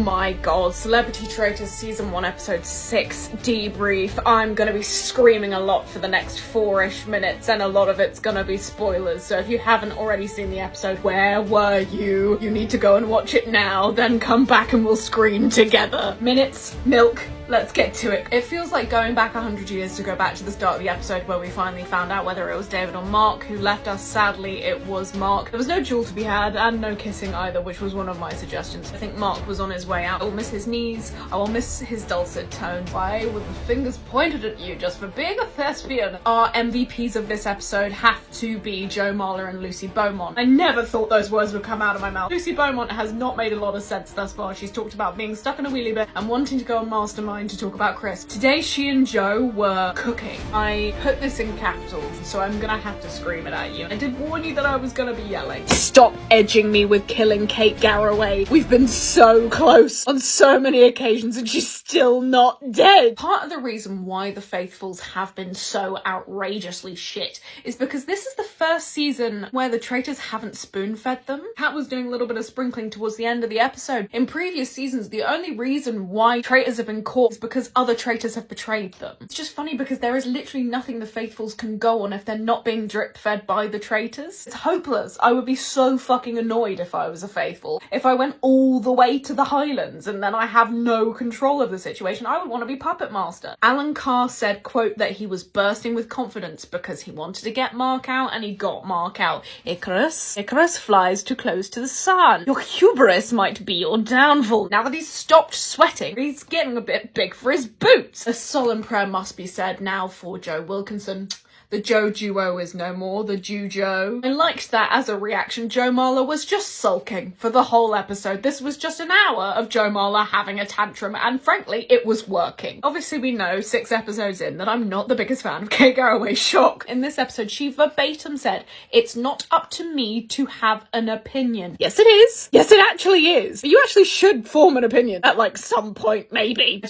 my god, Celebrity Traitors Season 1 Episode 6, Debrief. I'm gonna be screaming a lot for the next 4-ish minutes, and a lot of it's gonna be spoilers, so if you haven't already seen the episode, where were you? You need to go and watch it now, then come back and we'll scream together. Minutes, milk, let's get to it. It feels like going back 100 years to go back to the start of the episode where we finally found out whether it was David or Mark who left us. Sadly, it was Mark. There was no duel to be had, and no kissing either, which was one of my suggestions. I think Mark was on his way out. I will miss his knees. I will miss his dulcet tones. Why were the fingers pointed at you just for being a thespian? Our MVPs of this episode have to be Joe Marler and Lucy Beaumont. I never thought those words would come out of my mouth. Lucy Beaumont has not made a lot of sense thus far. She's talked about being stuck in a wheelie bin and wanting to go on Mastermind to talk about Chris. Today, she and Joe were cooking. I put this in capitals, so I'm gonna have to scream it at you. I did warn you that I was gonna be yelling. Stop edging me with killing Kate Garraway. We've been so close on so many occasions and she's still not dead. Part of the reason why the Faithfuls have been so outrageously shit is because this is the first season where the traitors haven't spoon-fed them. Kat was doing a little bit of sprinkling towards the end of the episode. In previous seasons, the only reason why traitors have been caught is because other traitors have betrayed them. It's just funny because there is literally nothing the Faithfuls can go on if they're not being drip-fed by the traitors. It's hopeless. I would be so fucking annoyed if I was a Faithful. If I went all the way to the Highlands and then I have no control of the situation, I would want to be puppet master. Alan Carr said, quote, that he was bursting with confidence because he wanted to get Mark out and he got Mark out. Icarus flies too close to the sun. Your hubris might be your downfall. Now that he's stopped sweating, he's getting a bit big for his boots. A solemn prayer must be said now for Joe Wilkinson. The Joe duo is no more, the Joe. I liked that as a reaction. Joe Marler was just sulking for the whole episode. This was just an hour of Joe Marler having a tantrum, and frankly, it was working. Obviously, we know 6 episodes in that I'm not the biggest fan of Kate Garraway's shock. In this episode, she verbatim said, "It's not up to me to have an opinion." Yes, it is. Yes, it actually is. You actually should form an opinion at, like, some point, maybe.